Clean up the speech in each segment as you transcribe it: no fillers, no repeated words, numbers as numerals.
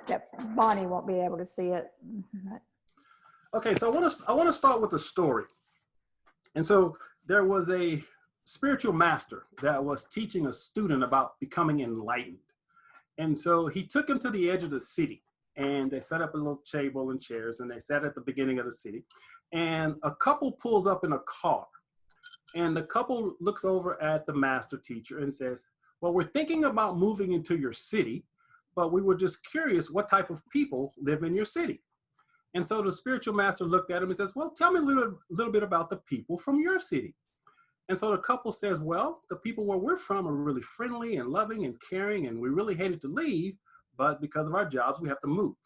Except Bonnie won't be able to see it. Okay, so I want to start with a story. And so there was a spiritual master that was teaching a student about becoming enlightened. And so he took him to the edge of the city, and they set up a little table and chairs, and they sat at the beginning of the city. And a couple pulls up in a car, and the couple looks over at the master teacher and says, well, we're thinking about moving into your city, but we were just curious what type of people live in your city. And so the spiritual master looked at him and says, well, tell me a little bit about the people from your city. And so the couple says, well, the people where we're from are really friendly and loving and caring, and we really hated to leave, but because of our jobs, we have to move.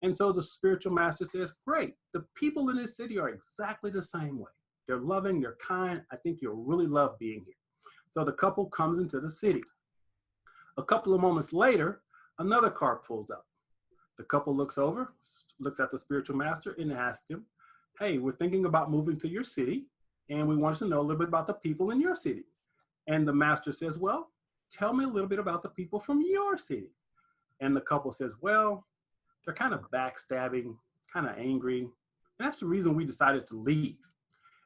And so the spiritual master says, great, the people in this city are exactly the same way. They're loving, they're kind. I think you'll really love being here. So the couple comes into the city. A couple of moments later, another car pulls up. The couple looks over, looks at the spiritual master and asks him, hey, we're thinking about moving to your city, and we want to know a little bit about the people in your city. And the master says, well, tell me a little bit about the people from your city. And the couple says, well, they're kind of backstabbing, kind of angry. And that's the reason we decided to leave.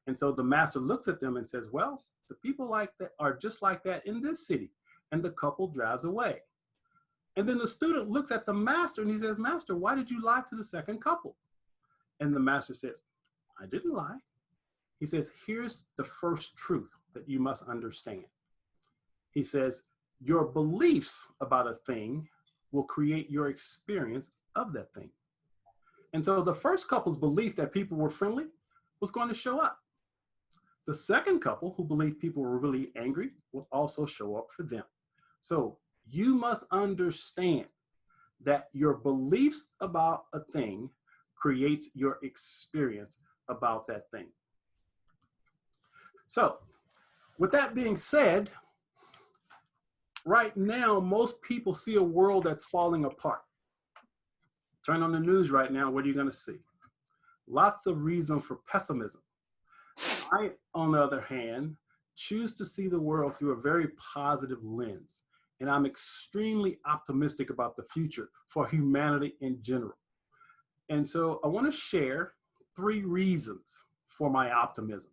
And so the master looks at them and says, well, the people like that are just like that in this city. And the couple drives away. And then the student looks at the master and he says, master, why did you lie to the second couple? And the master says, I didn't lie. He says, here's the first truth that you must understand. He says, your beliefs about a thing will create your experience of that thing. And so the first couple's belief that people were friendly was going to show up. The second couple who believed people were really angry will also show up for them. So you must understand that your beliefs about a thing creates your experience about that thing. So with that being said, right now, most people see a world that's falling apart. Turn on the news right now, what are you going to see? Lots of reason for pessimism. I, on the other hand, choose to see the world through a very positive lens. And I'm extremely optimistic about the future for humanity in general. And so I want to share 3 reasons for my optimism.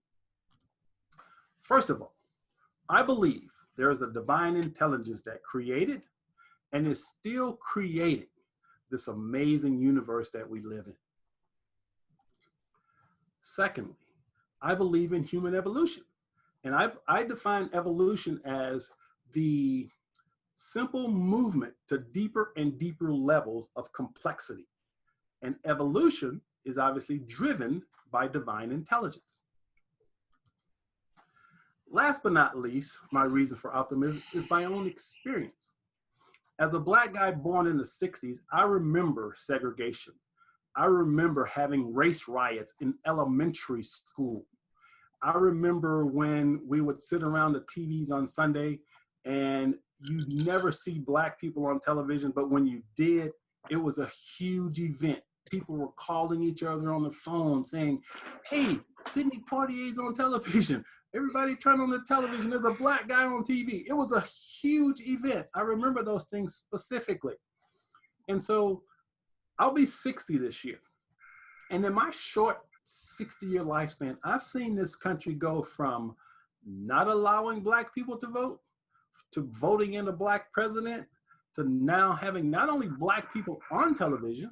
First of all, I believe there is a divine intelligence that created and is still creating this amazing universe that we live in. Secondly, I believe in human evolution. And I define evolution as the simple movement to deeper and deeper levels of complexity. And evolution is obviously driven by divine intelligence. Last but not least, my reason for optimism is my own experience. As a Black guy born in the 60s, I remember segregation. I remember having race riots in elementary school. I remember when we would sit around the TVs on Sunday and you never see Black people on television, but when you did, it was a huge event. People were calling each other on the phone saying, hey, Sidney Poitier's on television. Everybody turn on the television, there's a Black guy on TV. It was a huge event. I remember those things specifically. And so I'll be 60 this year. And in my short 60-year lifespan, I've seen this country go from not allowing Black people to vote, to voting in a Black president, to now having not only Black people on television,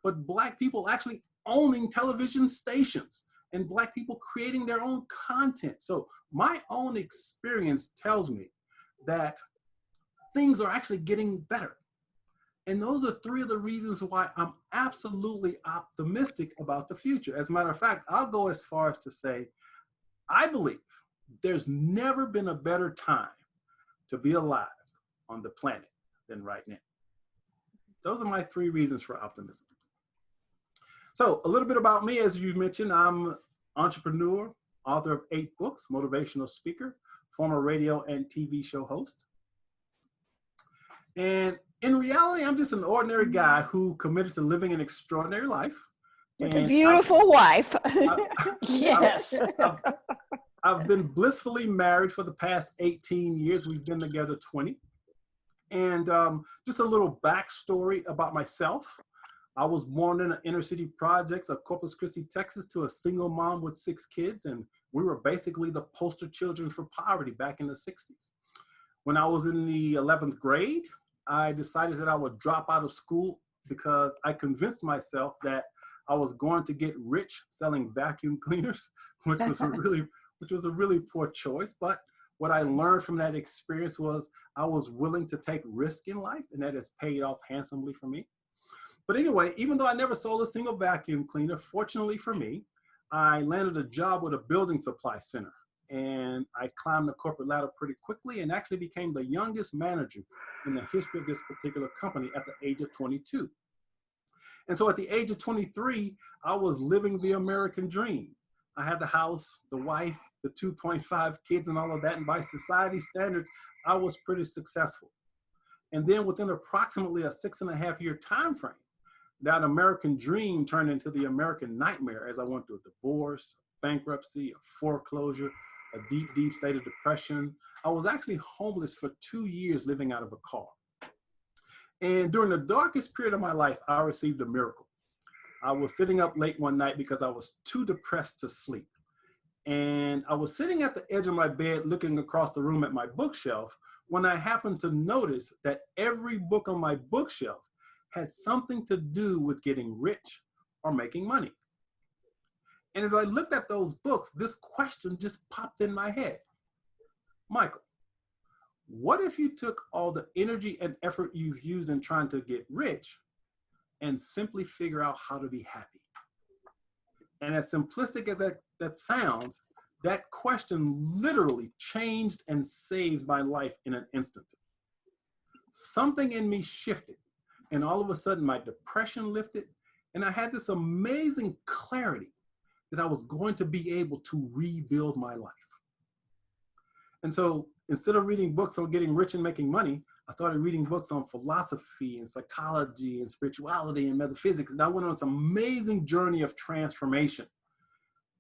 but Black people actually owning television stations and Black people creating their own content. So my own experience tells me that things are actually getting better. And those are 3 of the reasons why I'm absolutely optimistic about the future. As a matter of fact, I'll go as far as to say, I believe there's never been a better time to be alive on the planet than right now. Those are my 3 reasons for optimism. So a little bit about me, as you mentioned, I'm an entrepreneur, author of 8 books, motivational speaker, former radio and TV show host. And in reality, I'm just an ordinary guy who committed to living an extraordinary life. With a beautiful wife. Yes. I've been blissfully married for the past 18 years. We've been together 20. And just a little backstory about myself. I was born in the inner city projects of Corpus Christi, Texas, to a single mom with 6 kids. And we were basically the poster children for poverty back in the 60s. When I was in the 11th grade, I decided that I would drop out of school because I convinced myself that I was going to get rich selling vacuum cleaners, which was a really poor choice. But what I learned from that experience was I was willing to take risk in life, and that has paid off handsomely for me. But anyway, even though I never sold a single vacuum cleaner, fortunately for me, I landed a job with a building supply center. And I climbed the corporate ladder pretty quickly and actually became the youngest manager in the history of this particular company at the age of 22. And so at the age of 23, I was living the American dream. I had the house, the wife, the 2.5 kids and all of that. And by society standards, I was pretty successful. And then within approximately a 6.5-year time frame, that American dream turned into the American nightmare as I went through a divorce, bankruptcy, a foreclosure, a deep, deep state of depression. I was actually homeless for 2 years living out of a car. And during the darkest period of my life, I received a miracle. I was sitting up late one night because I was too depressed to sleep. And I was sitting at the edge of my bed looking across the room at my bookshelf when I happened to notice that every book on my bookshelf had something to do with getting rich or making money. And as I looked at those books, this question just popped in my head. Michael, what if you took all the energy and effort you've used in trying to get rich and simply figure out how to be happy? And as simplistic as that sounds, that question literally changed and saved my life in an instant. Something in me shifted, and all of a sudden my depression lifted, and I had this amazing clarity that I was going to be able to rebuild my life. And so instead of reading books on getting rich and making money, I started reading books on philosophy and psychology and spirituality and metaphysics. And I went on this amazing journey of transformation.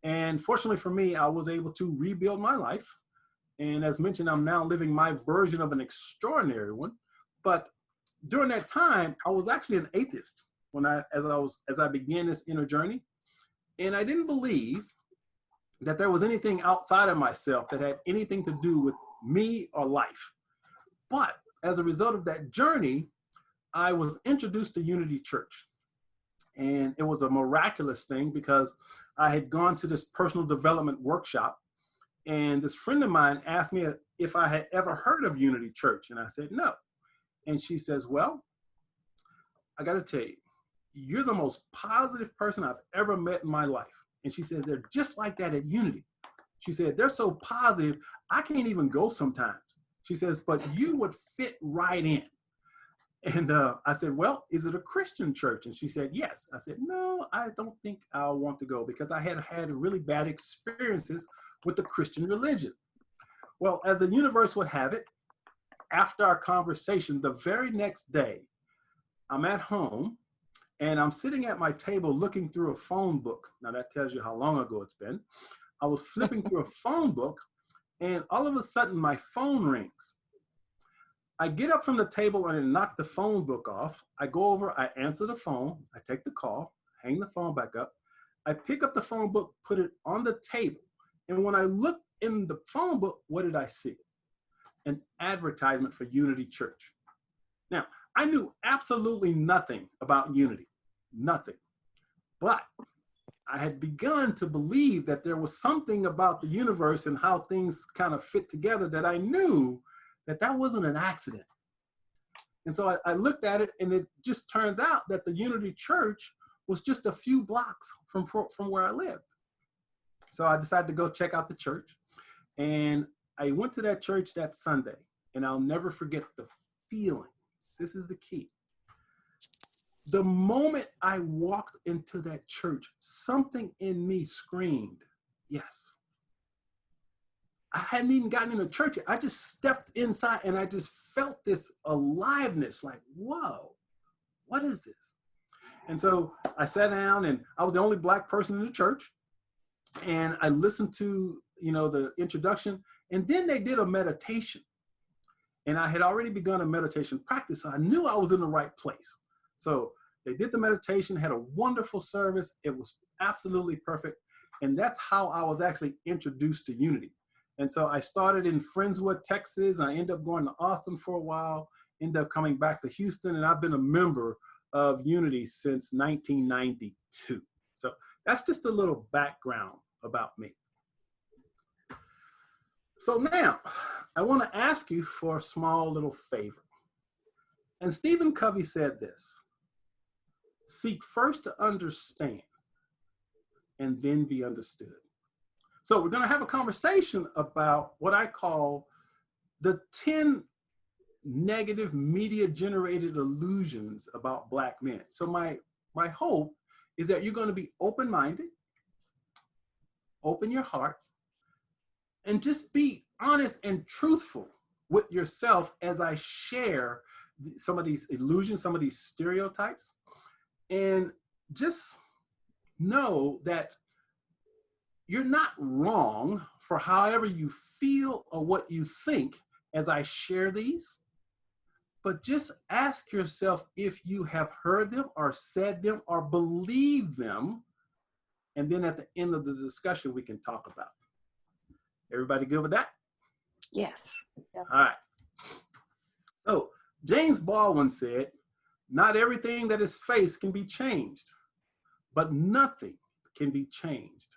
And fortunately for me, I was able to rebuild my life. And as mentioned, I'm now living my version of an extraordinary one. But during that time, I was actually an atheist as I began this inner journey. And I didn't believe that there was anything outside of myself that had anything to do with me or life. But as a result of that journey, I was introduced to Unity Church. And it was a miraculous thing because I had gone to this personal development workshop, and this friend of mine asked me if I had ever heard of Unity Church. And I said, no. And she says, well, I got to tell you, you're the most positive person I've ever met in my life. And she says, they're just like that at Unity. She said, they're so positive, I can't even go sometimes. She says, but you would fit right in. And I said, well, is it a Christian church? And she said, yes. I said, no, I don't think I'll want to go because I had had really bad experiences with the Christian religion. Well, as the universe would have it, after our conversation, the very next day, I'm at home and I'm sitting at my table looking through a phone book. Now that tells you how long ago it's been. I was flipping through a phone book and all of a sudden my phone rings. I get up from the table and I knock the phone book off. I go over, I answer the phone, I take the call, hang the phone back up. I pick up the phone book, put it on the table. And when I looked in the phone book, what did I see? An advertisement for Unity Church. Now, I knew absolutely nothing about Unity, nothing. But I had begun to believe that there was something about the universe and how things kind of fit together that I knew that wasn't an accident. And so I looked at it and it just turns out that the Unity Church was just a few blocks from where I lived. So I decided to go check out the church. And I went to that church that Sunday, and I'll never forget the feeling. This is the key. The moment I walked into that church, something in me screamed, yes. I hadn't even gotten into church yet. I just stepped inside and I just felt this aliveness, like, whoa, what is this? And so I sat down and I was the only Black person in the church. And I listened to, the introduction, and then they did a meditation. And I had already begun a meditation practice, so I knew I was in the right place. So they did the meditation, had a wonderful service. It was absolutely perfect. And that's how I was actually introduced to unity. And so I started in Friendswood, Texas. I ended up going to Austin for a while, ended up coming back to Houston, and I've been a member of Unity since 1992. So that's just a little background about me. So now I want to ask you for a small little favor. And Stephen Covey said this: seek first to understand and then be understood. So we're going to have a conversation about what I call the 10 negative media generated illusions about Black men. So my hope is that you're going to be open-minded, open your heart, and just be honest and truthful with yourself as I share some of these illusions, some of these stereotypes. And just know that you're not wrong for however you feel or what you think as I share these, but just ask yourself if you have heard them or said them or believe them, and then at the end of the discussion, we can talk about it. Everybody good with that? Yes. Yes. All right. So James Baldwin said, not everything that is faced can be changed, but nothing can be changed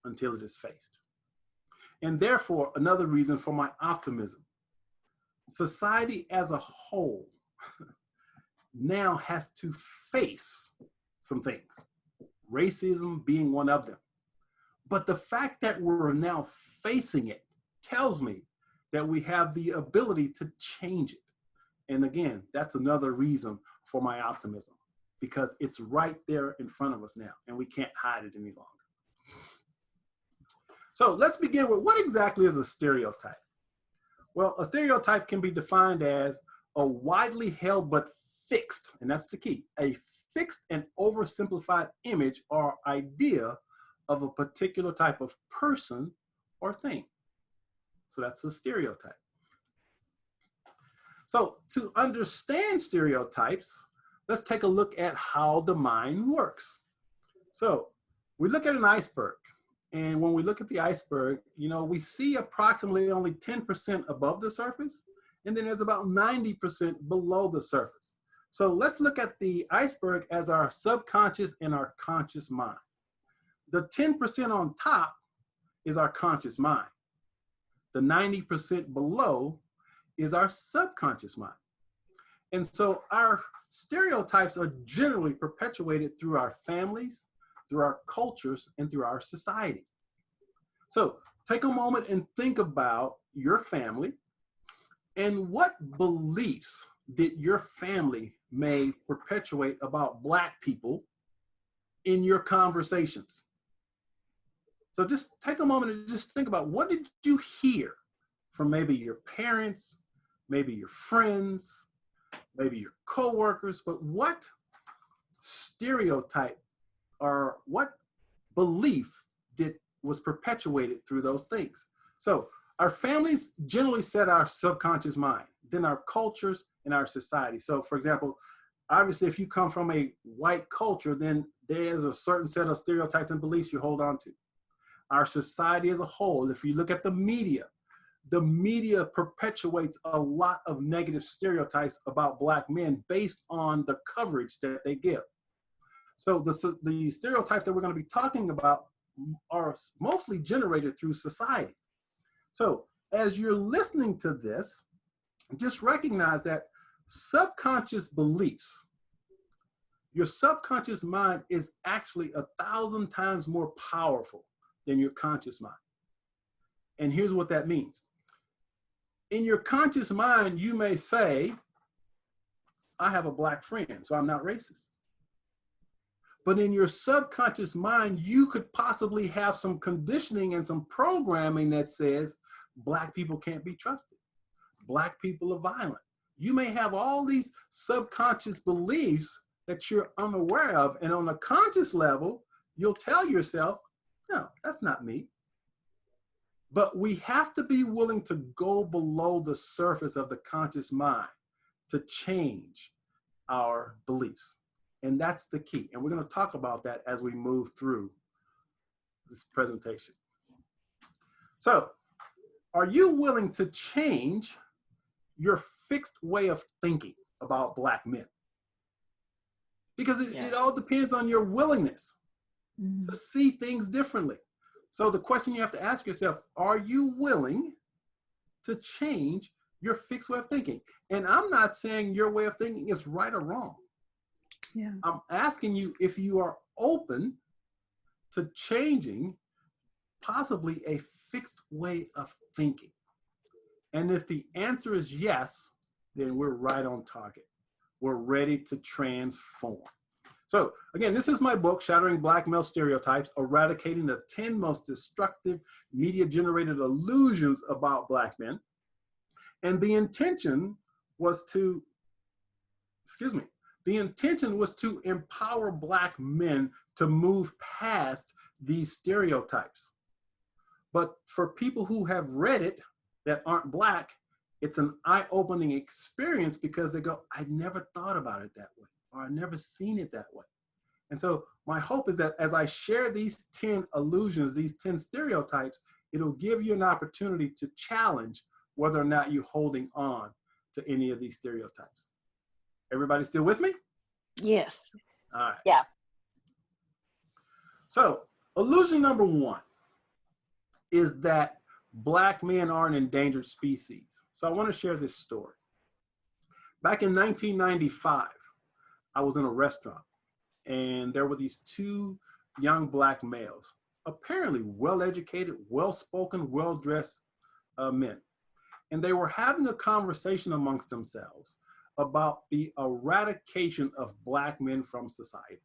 until it is faced. And therefore, another reason for my optimism. Society as a whole now has to face some things, racism being one of them. But the fact that we're now facing it tells me that we have the ability to change it. And again, that's another reason for my optimism, because it's right there in front of us now and we can't hide it any longer. So let's begin with, what exactly is a stereotype? Well, a stereotype can be defined as a widely held but fixed, and that's the key, a fixed and oversimplified image or idea of a particular type of person or thing. So that's a stereotype. So to understand stereotypes, let's take a look at how the mind works. So we look at an iceberg. And when we look at the iceberg, you know, we see approximately only 10% above the surface, and then there's about 90% below the surface. So let's look at the iceberg as our subconscious and our conscious mind. The 10% on top is our conscious mind. The 90% below is our subconscious mind. And so our stereotypes are generally perpetuated through our families, through our cultures, and through our society. So take a moment and think about your family and what beliefs did your family may perpetuate about Black people in your conversations. So just take a moment and just think about, what did you hear from maybe your parents, maybe your friends, maybe your coworkers, but what stereotype or what belief was perpetuated through those things? So our families generally set our subconscious mind, then our cultures and our society. So for example, obviously if you come from a white culture, then there's a certain set of stereotypes and beliefs you hold on to. Our society as a whole, if you look at the media perpetuates a lot of negative stereotypes about Black men based on the coverage that they give. So the stereotypes that we're going to be talking about are mostly generated through society. So as you're listening to this, just recognize that subconscious beliefs, your subconscious mind is actually 1,000 times more powerful than your conscious mind. And here's what that means. In your conscious mind, you may say, I have a Black friend, so I'm not racist. But in your subconscious mind, you could possibly have some conditioning and some programming that says Black people can't be trusted. Black people are violent. You may have all these subconscious beliefs that you're unaware of. And on a conscious level, you'll tell yourself, no, that's not me. But we have to be willing to go below the surface of the conscious mind to change our beliefs. And that's the key. And we're going to talk about that as we move through this presentation. So, are you willing to change your fixed way of thinking about Black men? Because it all depends on your willingness to see things differently. So the question you have to ask yourself, are you willing to change your fixed way of thinking? And I'm not saying your way of thinking is right or wrong. Yeah. I'm asking you if you are open to changing possibly a fixed way of thinking. And if the answer is yes, then we're right on target. We're ready to transform. So again, this is my book, Shattering Black Male Stereotypes, Eradicating the 10 Most Destructive Media-Generated Illusions About Black Men. And the intention was to, empower Black men to move past these stereotypes. But for people who have read it that aren't Black, it's an eye-opening experience because they go, I never thought about it that way, or I've never seen it that way. And so my hope is that as I share these 10 illusions, these 10 stereotypes, it'll give you an opportunity to challenge whether or not you're holding on to any of these stereotypes. Everybody still with me? Yes. All right. Yeah. So illusion number 1 is that Black men are an endangered species. So I want to share this story. Back in 1995, I was in a restaurant and there were these 2 young Black males, apparently well-educated, well-spoken, well-dressed men. And they were having a conversation amongst themselves about the eradication of Black men from society.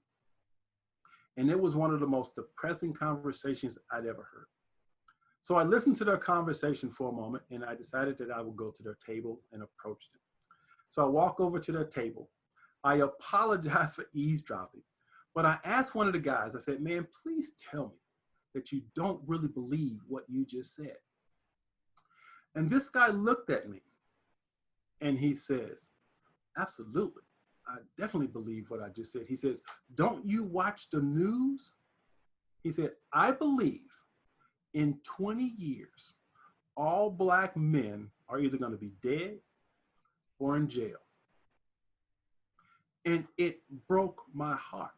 And it was one of the most depressing conversations I'd ever heard. So I listened to their conversation for a moment and I decided that I would go to their table and approach them. So I walk over to their table. I apologize for eavesdropping, but I asked one of the guys, I said, man, please tell me that you don't really believe what you just said. And this guy looked at me and he says, absolutely. I definitely believe what I just said. He says, don't you watch the news? He said, I believe in 20 years, all Black men are either going to be dead or in jail. And it broke my heart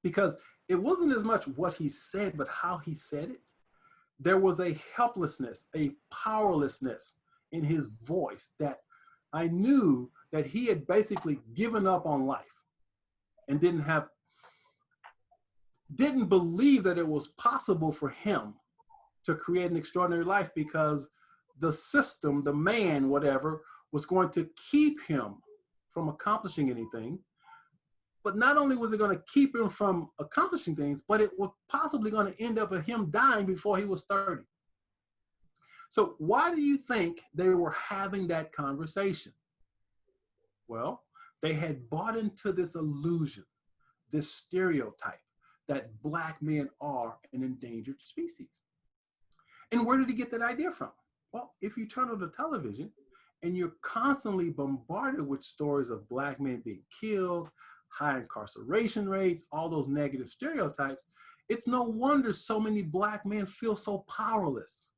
because it wasn't as much what he said, but how he said it. There was a helplessness, a powerlessness in his voice that I knew that he had basically given up on life and didn't believe that it was possible for him to create an extraordinary life because the system, the man, whatever, was going to keep him from accomplishing anything. But not only was it going to keep him from accomplishing things, but it was possibly going to end up with him dying before he was 30. So why do you think they were having that conversation? Well, they had bought into this illusion, this stereotype that Black men are an endangered species. And where did he get that idea from? Well, if you turn on the television and you're constantly bombarded with stories of Black men being killed, high incarceration rates, all those negative stereotypes, it's no wonder so many Black men feel so powerless.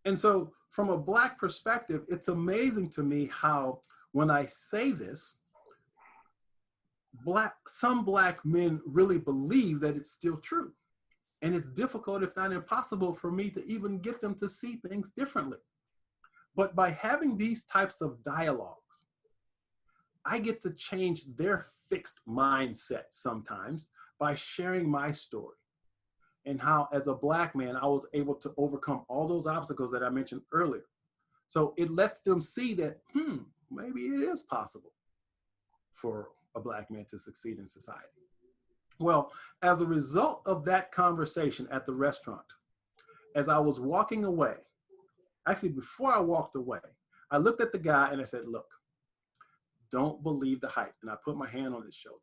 And so from a Black perspective, it's amazing to me how when I say this, some Black men really believe that it's still true. And it's difficult, if not impossible, for me to even get them to see things differently. But by having these types of dialogues, I get to change their fixed mindset sometimes by sharing my story and how, as a Black man, I was able to overcome all those obstacles that I mentioned earlier. So it lets them see that, maybe it is possible for a Black man to succeed in society. Well, as a result of that conversation at the restaurant, as I was walking away, actually before I walked away, I looked at the guy and I said, look, don't believe the hype. And I put my hand on his shoulder.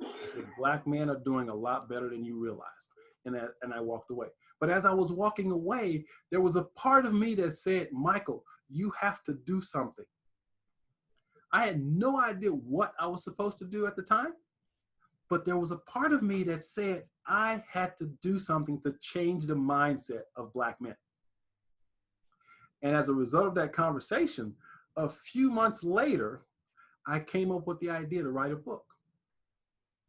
I said, Black men are doing a lot better than you realize. and I walked away. But as I was walking away, there was a part of me that said, Michael, you have to do something. I had no idea what I was supposed to do at the time, but there was a part of me that said I had to do something to change the mindset of Black men. And as a result of that conversation, a few months later, I came up with the idea to write a book.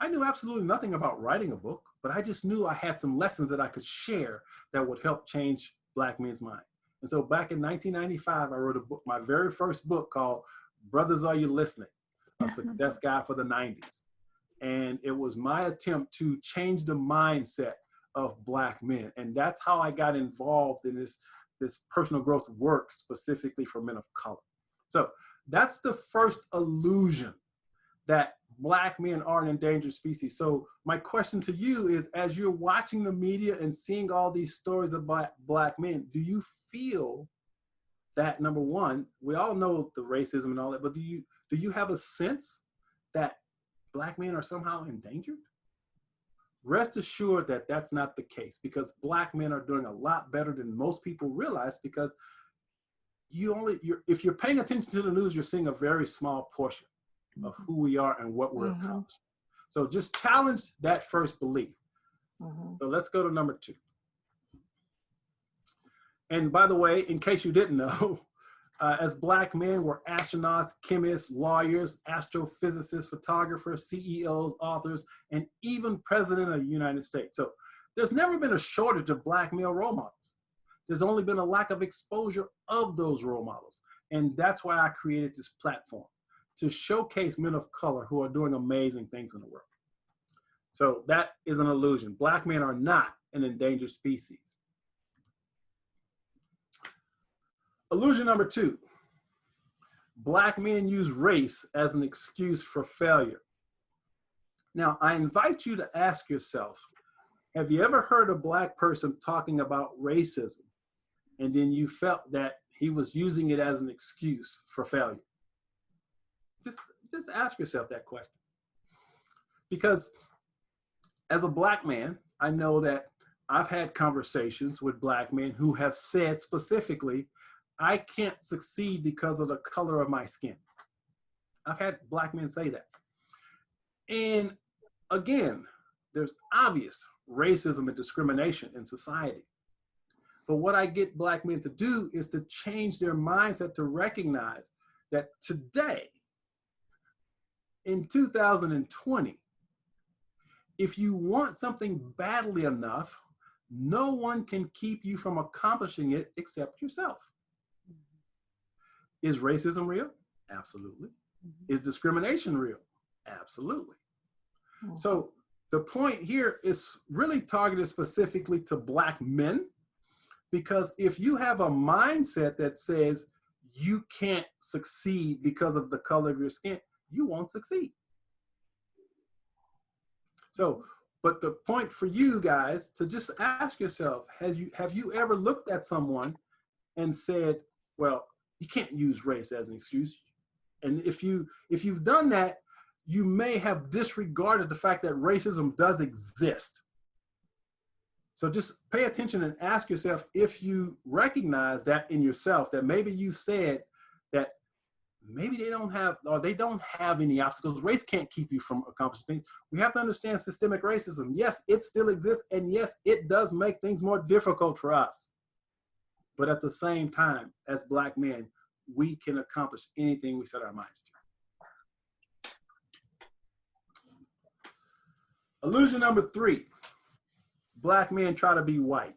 I knew absolutely nothing about writing a book, but I just knew I had some lessons that I could share that would help change Black men's mind. And so back in 1995, I wrote a book, my very first book, called Brothers, Are You Listening? A Success Guide for the 90s. And it was my attempt to change the mindset of Black men. And that's how I got involved in this personal growth work specifically for men of color. So that's the first illusion, that Black men are an endangered species. So my question to you is, as you're watching the media and seeing all these stories about Black men, do you feel that, number one, we all know the racism and all that, but do you have a sense that Black men are somehow endangered? Rest assured that that's not the case, because Black men are doing a lot better than most people realize, because if you're paying attention to the news, you're seeing a very small portion of who we are and what we're accomplishing. So just challenge that first belief. So let's go to number 2. And by the way, in case you didn't know, as Black men, we're astronauts, chemists, lawyers, astrophysicists, photographers, CEOs, authors, and even president of the United States. So there's never been a shortage of Black male role models. There's only been a lack of exposure of those role models. And that's why I created this platform, to showcase men of color who are doing amazing things in the world. So that is an illusion. Black men are not an endangered species. Illusion number 2. Black men use race as an excuse for failure. Now, I invite you to ask yourself, have you ever heard a Black person talking about racism and then you felt that he was using it as an excuse for failure? Just ask yourself that question. Because as a Black man, I know that I've had conversations with Black men who have said specifically, I can't succeed because of the color of my skin. I've had Black men say that. And again, there's obvious racism and discrimination in society. But what I get Black men to do is to change their mindset, to recognize that today, in 2020, if you want something badly enough, no one can keep you from accomplishing it except yourself. Is racism real? Absolutely. Is discrimination real? Absolutely. So the point here is really targeted specifically to Black men, because if you have a mindset that says you can't succeed because of the color of your skin, you won't succeed. So, but the point for you guys to just ask yourself, have you ever looked at someone and said, well, you can't use race as an excuse? And if you've done that, you may have disregarded the fact that racism does exist. So just pay attention and ask yourself if you recognize that in yourself, that maybe you said that maybe they don't have any obstacles. Race can't keep you from accomplishing things. We have to understand systemic racism. Yes, it still exists. And yes, it does make things more difficult for us. But at the same time, as Black men, we can accomplish anything we set our minds to. Illusion number 3, Black men try to be white.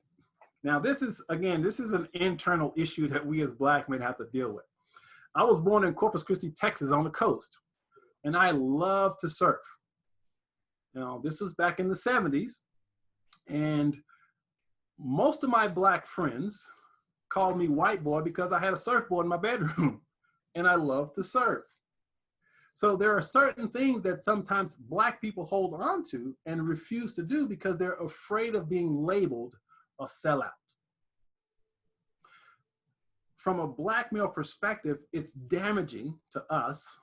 Now this is an internal issue that we as Black men have to deal with. I was born in Corpus Christi, Texas, on the coast, and I love to surf. Now, this was back in the 70s, and most of my Black friends called me white boy because I had a surfboard in my bedroom, and I love to surf. So there are certain things that sometimes Black people hold on to and refuse to do because they're afraid of being labeled a sellout. From a Black male perspective, it's damaging to us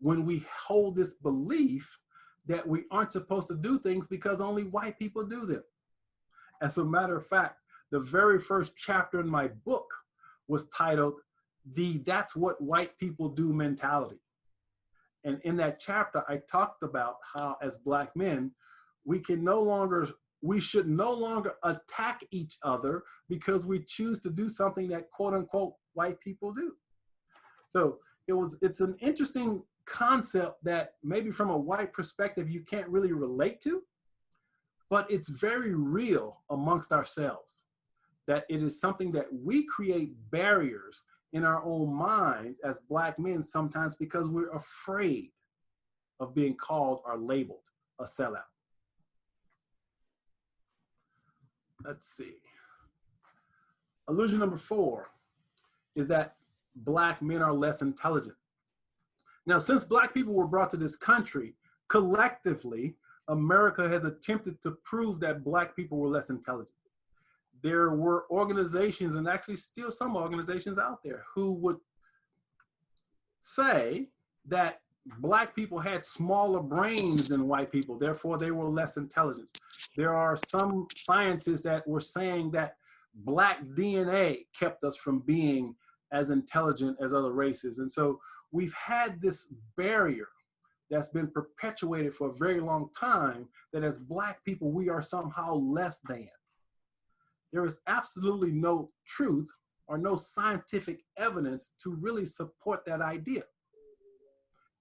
when we hold this belief that we aren't supposed to do things because only white people do them. As a matter of fact, the very first chapter in my book was titled the "That's What White People Do" mentality. And in that chapter, I talked about how as Black men, we should no longer attack each other because we choose to do something that quote unquote white people do. So it's an interesting concept that maybe from a white perspective, you can't really relate to, but it's very real amongst ourselves, that it is something that we create barriers in our own minds as Black men sometimes because we're afraid of being called or labeled a sellout. Let's see. Illusion number 4 is that Black men are less intelligent. Now, since Black people were brought to this country, collectively, America has attempted to prove that Black people were less intelligent. There were organizations, and actually still some organizations out there, who would say that Black people had smaller brains than white people, therefore they were less intelligent. There are some scientists that were saying that Black DNA kept us from being as intelligent as other races. And so we've had this barrier that's been perpetuated for a very long time, that as Black people, we are somehow less than. There is absolutely no truth or no scientific evidence to really support that idea.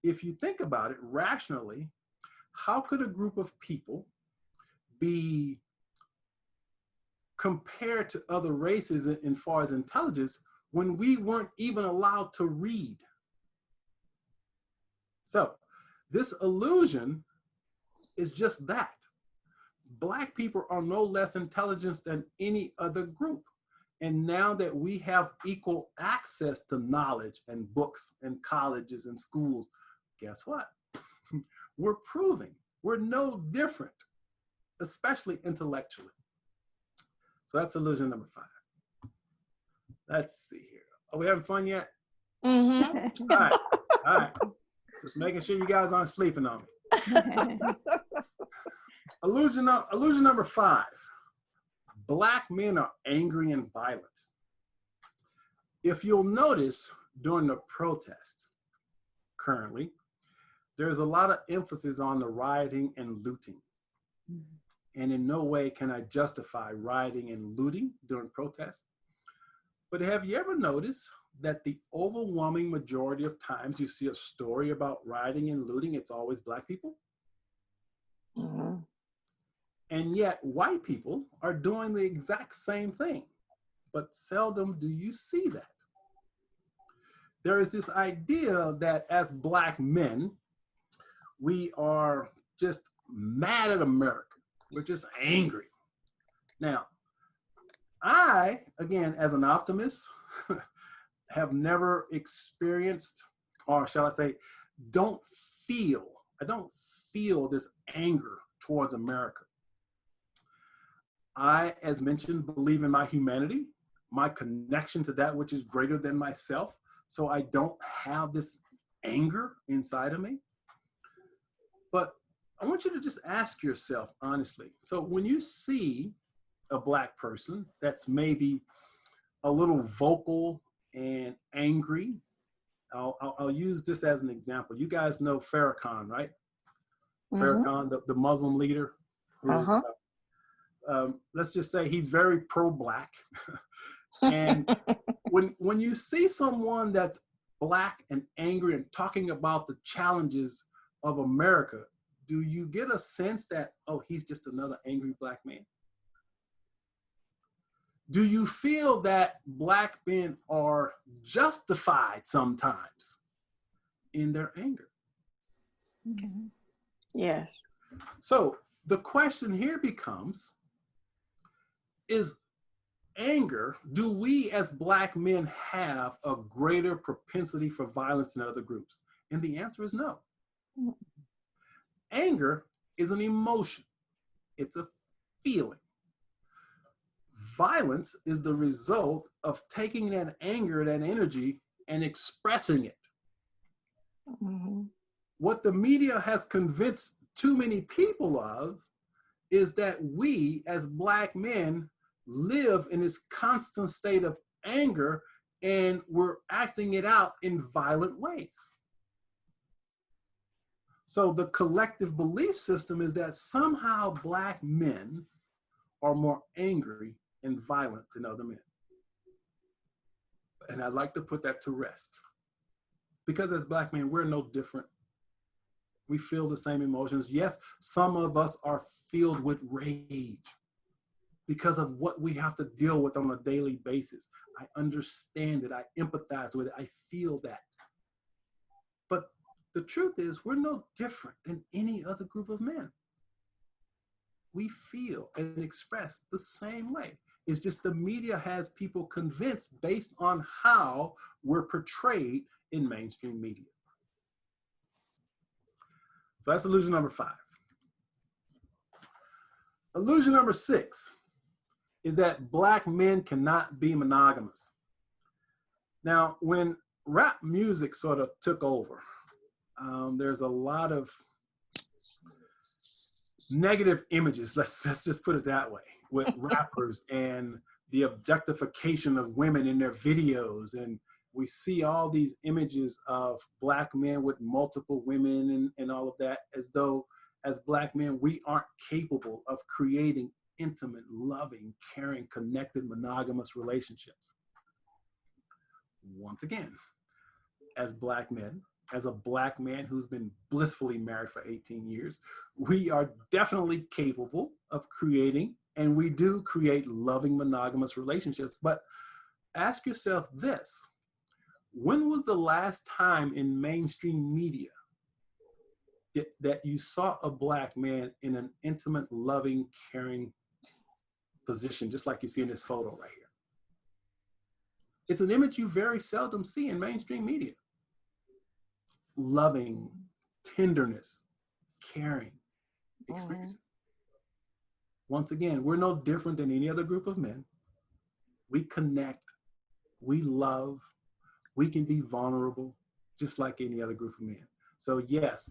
If you think about it rationally, how could a group of people be compared to other races in far as intelligence when we weren't even allowed to read? So this illusion is just that. Black people are no less intelligent than any other group. And now that we have equal access to knowledge and books and colleges and schools, guess what? We're proving we're no different, especially intellectually. So that's illusion number 5. Let's see here. Are we having fun yet? Mm-hmm. All right. All right. Just making sure you guys aren't sleeping on me. Illusion number 5. Black men are angry and violent. If you'll notice during the protest currently, there's a lot of emphasis on the rioting and looting. And in no way can I justify rioting and looting during protests. But have you ever noticed that the overwhelming majority of times you see a story about rioting and looting, it's always Black people? Mm-hmm. And yet white people are doing the exact same thing, but seldom do you see that. There is this idea that as Black men, we are just mad at America. We're just angry. Now, I, again, as an optimist, have never experienced, or shall I say, I don't feel this anger towards America. I, as mentioned, believe in my humanity, my connection to that which is greater than myself. So I don't have this anger inside of me. But I want you to just ask yourself honestly. So when you see a Black person that's maybe a little vocal and angry, I'll use this as an example. You guys know Farrakhan, right? Mm-hmm. Farrakhan, the Muslim leader. Uh-huh. Let's just say he's very pro-Black. And when you see someone that's Black and angry and talking about the challenges of America, do you get a sense that, oh, he's just another angry Black man? Do you feel that Black men are justified sometimes in their anger? Mm-hmm. Yes. So the question here becomes, is anger, do we as Black men have a greater propensity for violence than other groups? And the answer is no. Anger is an emotion. It's a feeling. Violence is the result of taking that anger, that energy, and expressing it. Mm-hmm. What the media has convinced too many people of is that we as Black men live in this constant state of anger, and we're acting it out in violent ways. So the collective belief system is that somehow Black men are more angry and violent than other men. And I'd like to put that to rest. Because as Black men, we're no different. We feel the same emotions. Yes, some of us are filled with rage because of what we have to deal with on a daily basis. I understand it. I empathize with it. I feel that. But the truth is, we're no different than any other group of men. We feel and express the same way. It's just the media has people convinced based on how we're portrayed in mainstream media. So that's illusion number 5. Illusion number 6 is that Black men cannot be monogamous. Now, when rap music sort of took over, there's a lot of negative images, let's just put it that way, with rappers and the objectification of women in their videos. And we see all these images of Black men with multiple women and all of that, as though as Black men, we aren't capable of creating intimate, loving, caring, connected, monogamous relationships. Once again, as Black men, as a Black man who's been blissfully married for 18 years, we are definitely capable of creating, and we do create loving monogamous relationships. But ask yourself this: when was the last time in mainstream media that you saw a Black man in an intimate, loving, caring position, just like you see in this photo right here? It's an image you very seldom see in mainstream media. Loving, tenderness, caring experiences. Once again, we're no different than any other group of men. We connect, we love, we can be vulnerable, just like any other group of men. So yes,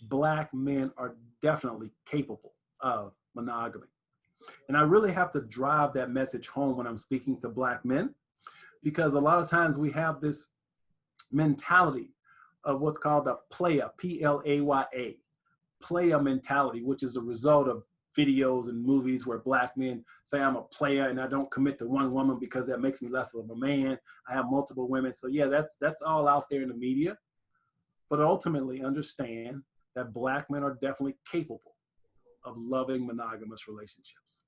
Black men are definitely capable of monogamy. And I really have to drive that message home when I'm speaking to Black men, because a lot of times we have this mentality of what's called a playa, P-L-A-Y-A, playa mentality, which is a result of videos and movies where Black men say, I'm a player and I don't commit to one woman because that makes me less of a man. I have multiple women. So yeah, that's all out there in the media. But ultimately understand that Black men are definitely capable of loving monogamous relationships.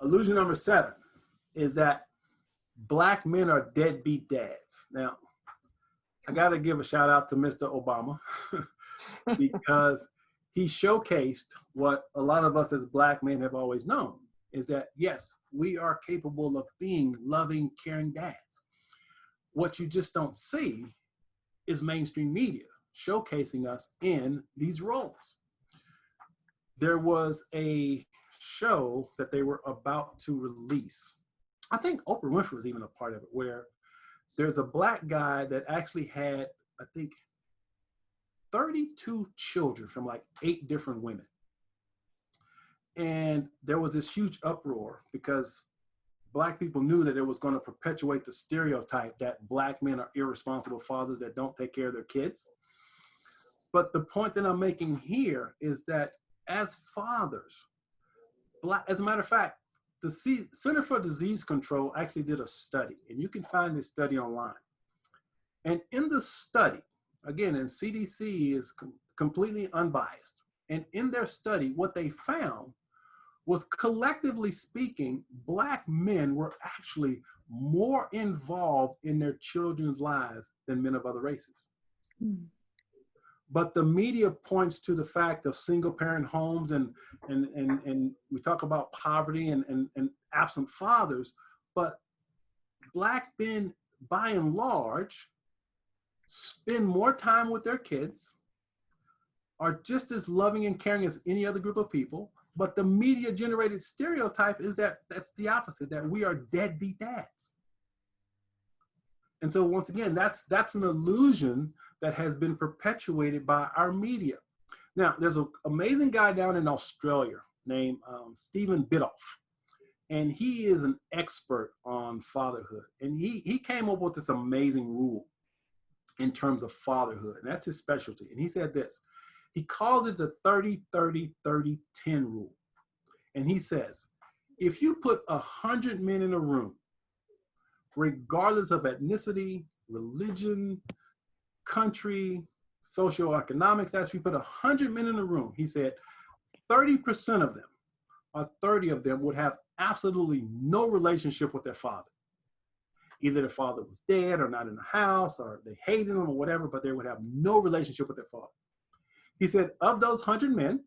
Illusion number 7 is that Black men are deadbeat dads. Now, I got to give a shout out to Mr. Obama because he showcased what a lot of us as Black men have always known, is that yes, we are capable of being loving, caring dads. What you just don't see is mainstream media showcasing us in these roles. There was a show that they were about to release. I think Oprah Winfrey was even a part of it, where there's a Black guy that actually had, I think, 32 children from like 8 different women. And there was this huge uproar because Black people knew that it was going to perpetuate the stereotype that Black men are irresponsible fathers that don't take care of their kids. But the point that I'm making here is that as fathers, as a matter of fact, the Center for Disease Control actually did a study, and you can find this study online. And in the study, again, and CDC is completely unbiased, and in their study, what they found was, collectively speaking, Black men were actually more involved in their children's lives than men of other races. Mm. But the media points to the fact of single parent homes and we talk about poverty and absent fathers, but Black men, by and large, spend more time with their kids, are just as loving and caring as any other group of people. But the media generated stereotype is that that's the opposite, that we are deadbeat dads. And so once again, that's an illusion that has been perpetuated by our media. Now, there's an amazing guy down in Australia named Stephen Biddulph, and he is an expert on fatherhood. And he came up with this amazing rule in terms of fatherhood, and that's his specialty. And he said this, he calls it the 30-30-30-10 rule. And he says, if you put 100 men in a room, regardless of ethnicity, religion, country, socioeconomics, that's if you put 100 men in a room, he said, 30% of them, or 30 of them would have absolutely no relationship with their father. Either their father was dead or not in the house, or they hated him or whatever, but they would have no relationship with their father. He said, of those 100 men,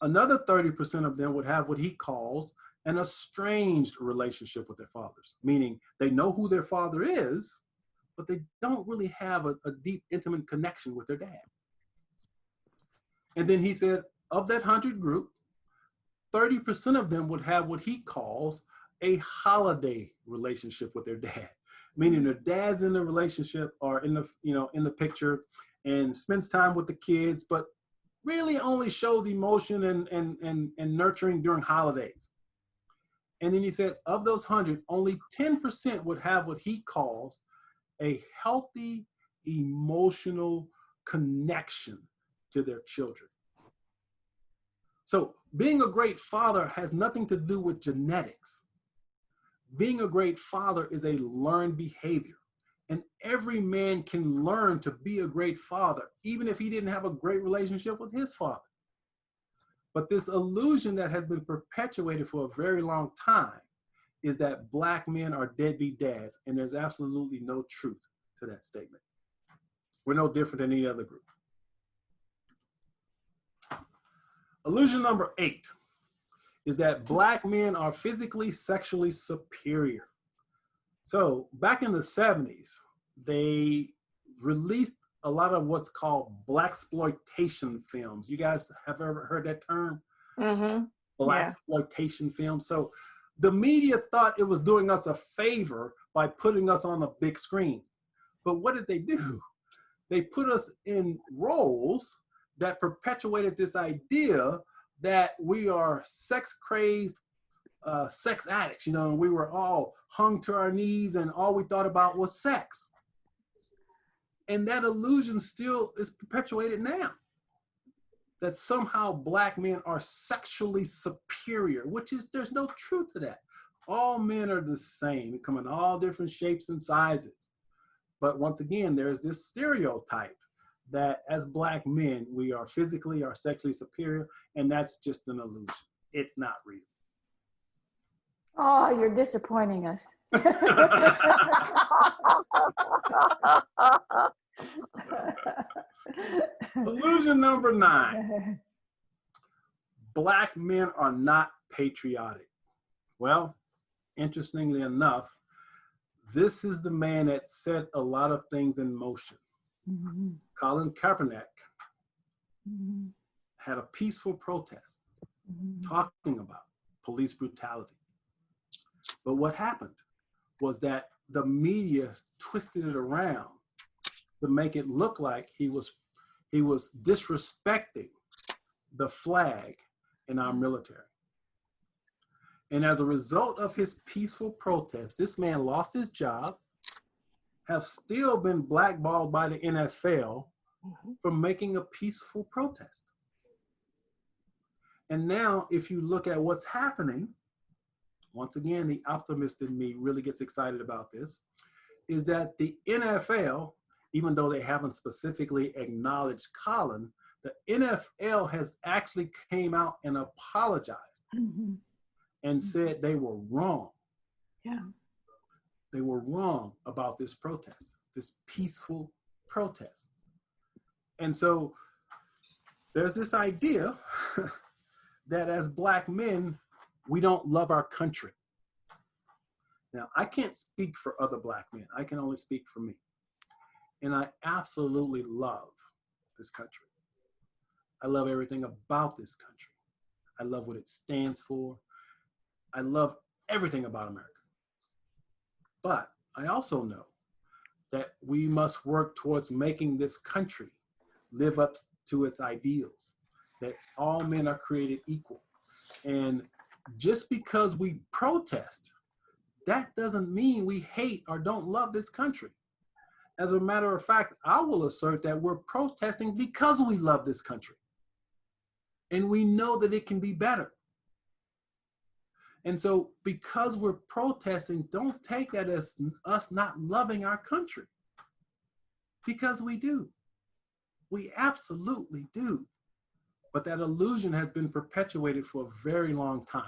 another 30% of them would have what he calls an estranged relationship with their fathers, meaning they know who their father is, but they don't really have a deep, intimate connection with their dad. And then he said, of that 100 group, 30% of them would have what he calls a holiday relationship with their dad, meaning their dad's in the relationship or in the picture and spends time with the kids, but really only shows emotion and nurturing during holidays. And then he said, of those 100, only 10% would have what he calls a healthy emotional connection to their children. So being a great father has nothing to do with genetics. Being a great father is a learned behavior. And every man can learn to be a great father, even if he didn't have a great relationship with his father. But this illusion that has been perpetuated for a very long time is that Black men are deadbeat dads, and there's absolutely no truth to that statement. We're no different than any other group. Illusion number 8 is that Black men are physically, sexually superior. So back in the 70s, they released a lot of what's called blaxploitation films. You guys have ever heard that term? Mm-hmm. Blaxploitation films. So the media thought it was doing us a favor by putting us on a big screen. But what did they do? They put us in roles that perpetuated this idea that we are sex crazed, sex addicts, and we were all hung to our knees and all we thought about was sex. And that illusion still is perpetuated now, that somehow Black men are sexually superior, there's no truth to that. All men are the same. We come in all different shapes and sizes. But once again, there's this stereotype that as Black men, we are physically or sexually superior, and that's just an illusion. It's not real. Oh, you're disappointing us. Illusion number 9. Black men are not patriotic. Well, interestingly enough, this is the man that set a lot of things in motion. Mm-hmm. Colin Kaepernick had a peaceful protest talking about police brutality. But what happened was that the media twisted it around to make it look like he was disrespecting the flag in our military. And as a result of his peaceful protest, this man lost his job, have still been blackballed by the NFL for making a peaceful protest. And now, if you look at what's happening, once again, the optimist in me really gets excited about this, is that the NFL, even though they haven't specifically acknowledged Colin, the NFL has actually came out and apologized and said they were wrong. Yeah. They were wrong about this protest, this peaceful protest. And so there's this idea that as Black men, we don't love our country. Now, I can't speak for other Black men. I can only speak for me. And I absolutely love this country. I love everything about this country. I love what it stands for. I love everything about America. But I also know that we must work towards making this country live up to its ideals, that all men are created equal. And just because we protest, that doesn't mean we hate or don't love this country. As a matter of fact, I will assert that we're protesting because we love this country. And we know that it can be better. And so because we're protesting, don't take that as us not loving our country. Because we do. We absolutely do. But that illusion has been perpetuated for a very long time.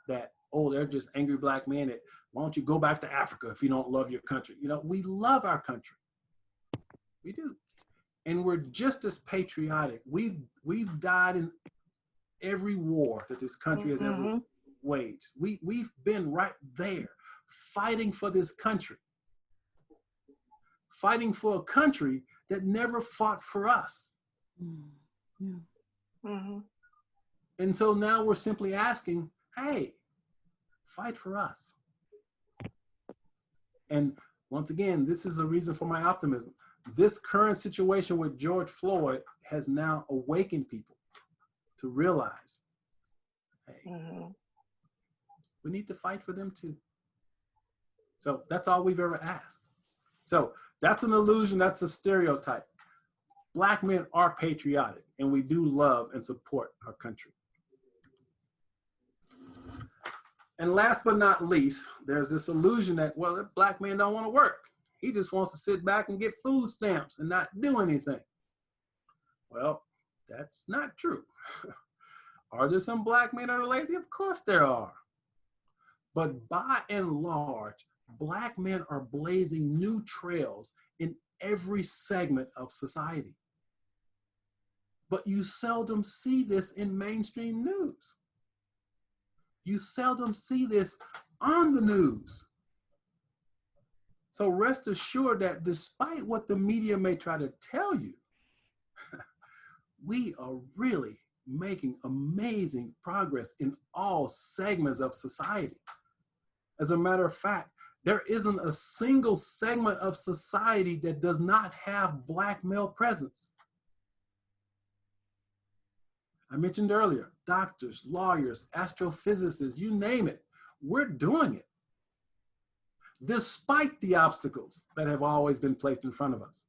That, oh, they're just angry black men. That, why don't you go back to Africa if you don't love your country? You know, we love our country. We do. And we're just as patriotic. We've died in every war that this country has ever waged. We've been right there fighting for this country. Fighting for a country that never fought for us. And so now we're simply asking, hey, fight for us. And once again, this is a reason for my optimism. This current situation with George Floyd has now awakened people to realize, hey, we need to fight for them too. So that's all we've ever asked. So that's an illusion, that's a stereotype. Black men are patriotic and we do love and support our country. And last but not least, there's this illusion that, well, if black men don't want to work. He just wants to sit back and get food stamps and not do anything. Well, that's not true. Are there some black men that are lazy? Of course there are. But by and large, black men are blazing new trails in every segment of society. But you seldom see this in mainstream news. You seldom see this on the news. So rest assured that despite what the media may try to tell you, we are really making amazing progress in all segments of society. As a matter of fact, there isn't a single segment of society that does not have black male presence. I mentioned earlier, doctors, lawyers, astrophysicists, you name it, we're doing it. Despite the obstacles that have always been placed in front of us.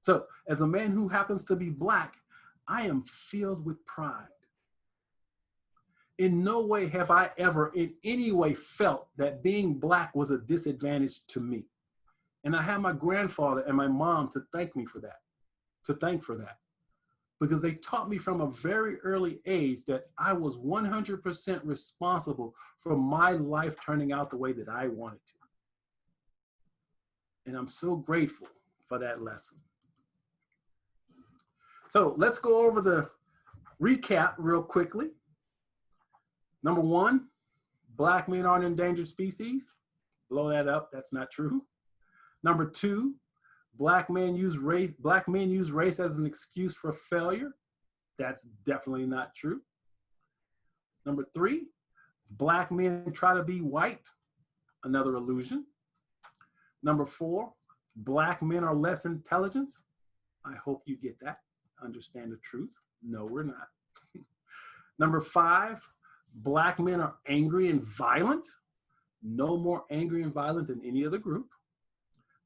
So, as a man who happens to be black, I am filled with pride. In no way have I ever in any way felt that being black was a disadvantage to me. And I have my grandfather and my mom to thank for that. Because they taught me from a very early age that I was 100% responsible for my life turning out the way that I wanted to. And I'm so grateful for that lesson. So let's go over the recap real quickly. Number one, black men are an endangered species. Blow that up, that's not true. Number two, black men use race as an excuse for failure. That's definitely not true. Number three, black men try to be white. Another illusion. Number four, black men are less intelligent. I hope you get that, understand the truth. No, we're not. Number five, black men are angry and violent. No more angry and violent than any other group.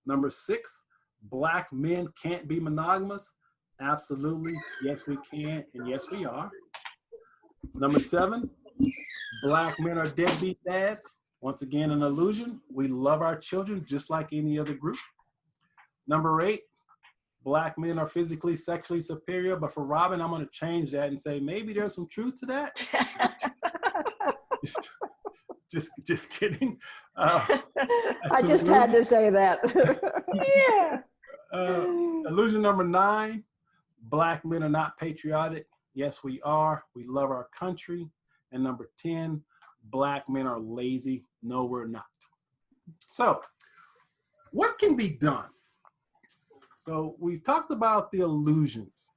Number six, black men can't be monogamous. Absolutely, yes we can, and yes we are. Number seven, black men are deadbeat dads. Once again, an illusion. We love our children just like any other group. Number eight, black men are physically, sexually superior, but for Robin, I'm gonna change that and say, maybe there's some truth to that. Just kidding. I just had to say that. Yeah. Illusion number nine, black men are not patriotic. Yes, we are. We love our country. And number 10, black men are lazy. No, we're not. So what can be done? So we've talked about the illusions,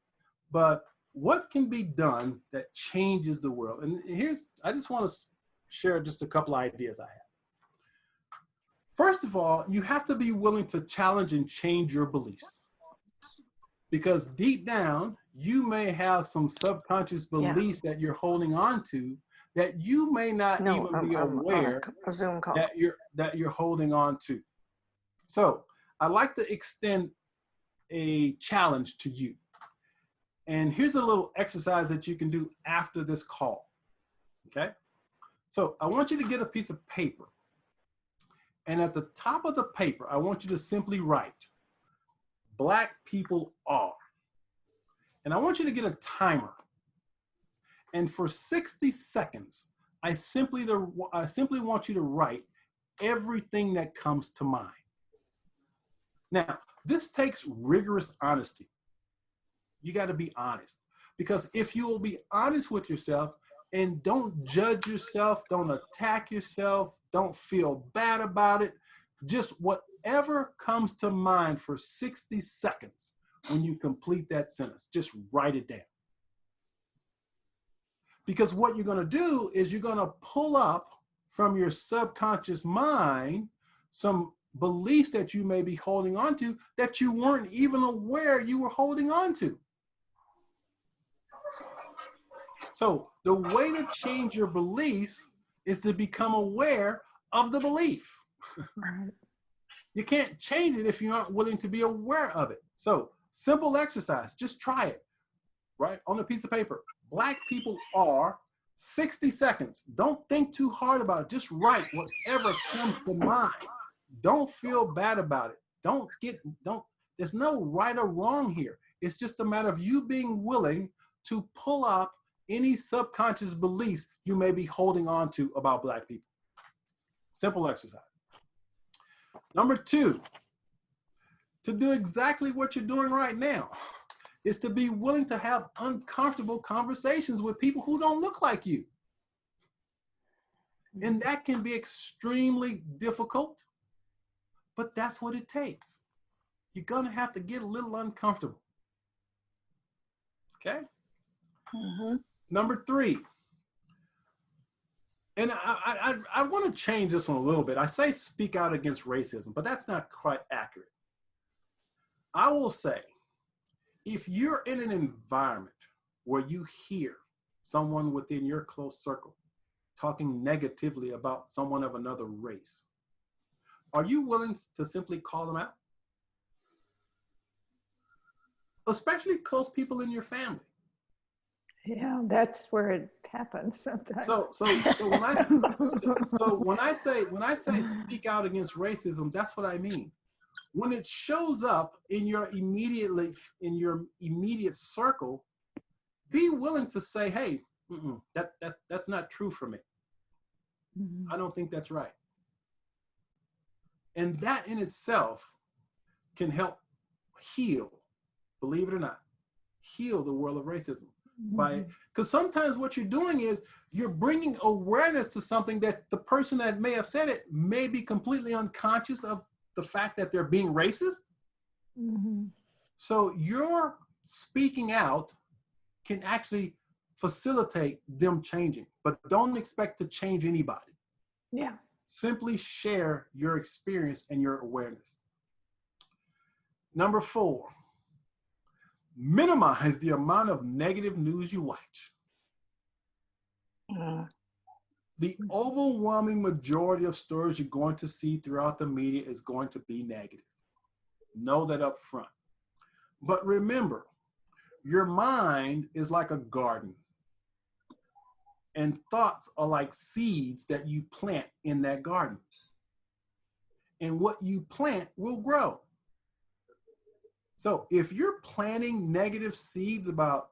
but what can be done that changes the world? And I just want to share just a couple ideas I have. First of all, you have to be willing to challenge and change your beliefs. Because deep down, you may have some subconscious beliefs that you're holding on to that you may not even be aware a Zoom call. that you're holding on to. So I'd like to extend a challenge to you. And here's a little exercise that you can do after this call. Okay? So I want you to get a piece of paper. And at the top of the paper, I want you to simply write, Black people are. And I want you to get a timer. And for 60 seconds, I simply want you to write everything that comes to mind. Now, this takes rigorous honesty. You got to be honest. Because if you will be honest with yourself and don't judge yourself, don't attack yourself, don't feel bad about it, just whatever comes to mind for 60 seconds when you complete that sentence, just write it down. Because what you're going to do is you're going to pull up from your subconscious mind some beliefs that you may be holding on to that you weren't even aware you were holding on to. So the way to change your beliefs is to become aware of the belief. You can't change it if you aren't willing to be aware of it. So simple exercise, just try it, right? On a piece of paper. Black people are, 60 seconds. Don't think too hard about it. Just write whatever comes to mind. Don't feel bad about it. There's no right or wrong here. It's just a matter of you being willing to pull up any subconscious beliefs you may be holding on to about Black people. Simple exercise. Number 2, to do exactly what you're doing right now, is to be willing to have uncomfortable conversations with people who don't look like you. And that can be extremely difficult, but that's what it takes. You're gonna have to get a little uncomfortable. Okay? Mm-hmm. Number 3, and I want to change this one a little bit. I say speak out against racism, but that's not quite accurate. I will say, if you're in an environment where you hear someone within your close circle talking negatively about someone of another race, are you willing to simply call them out? Especially close people in your family. Yeah, that's where it happens sometimes. So when I say speak out against racism, that's what I mean. When it shows up in your immediate circle, be willing to say, hey, that's not true for me. Mm-hmm. I don't think that's right. And that in itself can help heal, believe it or not, heal the world of racism. Because sometimes what you're doing is you're bringing awareness to something that the person that may have said it may be completely unconscious of the fact that they're being racist. Mm-hmm. So your speaking out can actually facilitate them changing, but don't expect to change anybody. Yeah. Simply share your experience and your awareness. Number 4, minimize the amount of negative news you watch. The overwhelming majority of stories you're going to see throughout the media is going to be negative. Know that up front. But remember, your mind is like a garden. And thoughts are like seeds that you plant in that garden. And what you plant will grow. So if you're planting negative seeds about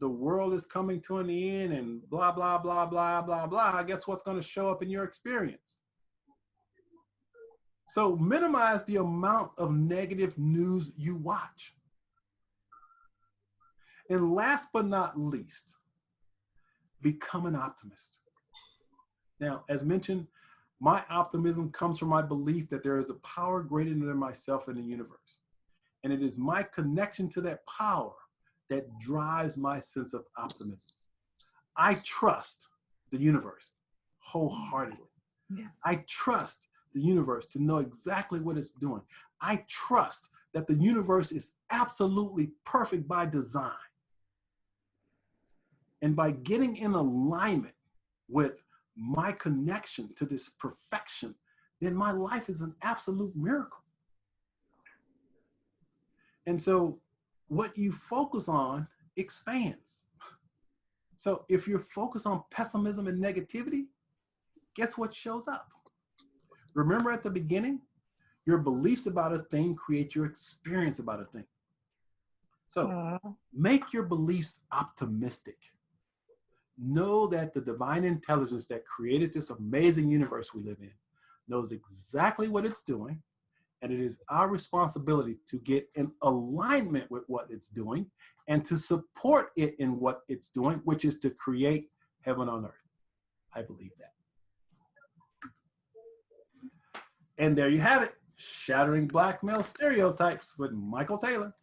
the world is coming to an end and blah, blah, blah, blah, blah, blah, guess what's going to show up in your experience? So minimize the amount of negative news you watch. And last but not least, become an optimist. Now, as mentioned, my optimism comes from my belief that there is a power greater than myself in the universe. And it is my connection to that power that drives my sense of optimism. I trust the universe wholeheartedly. Yeah. I trust the universe to know exactly what it's doing. I trust that the universe is absolutely perfect by design. And by getting in alignment with my connection to this perfection, then my life is an absolute miracle. And so what you focus on expands. So if you're focused on pessimism and negativity, guess what shows up? Remember at the beginning, your beliefs about a thing create your experience about a thing. So make your beliefs optimistic. Know that the divine intelligence that created this amazing universe we live in knows exactly what it's doing, and it is our responsibility to get in alignment with what it's doing and to support it in what it's doing, which is to create heaven on earth. I believe that. And there you have it, Shattering Black Male Stereotypes with Michael Taylor.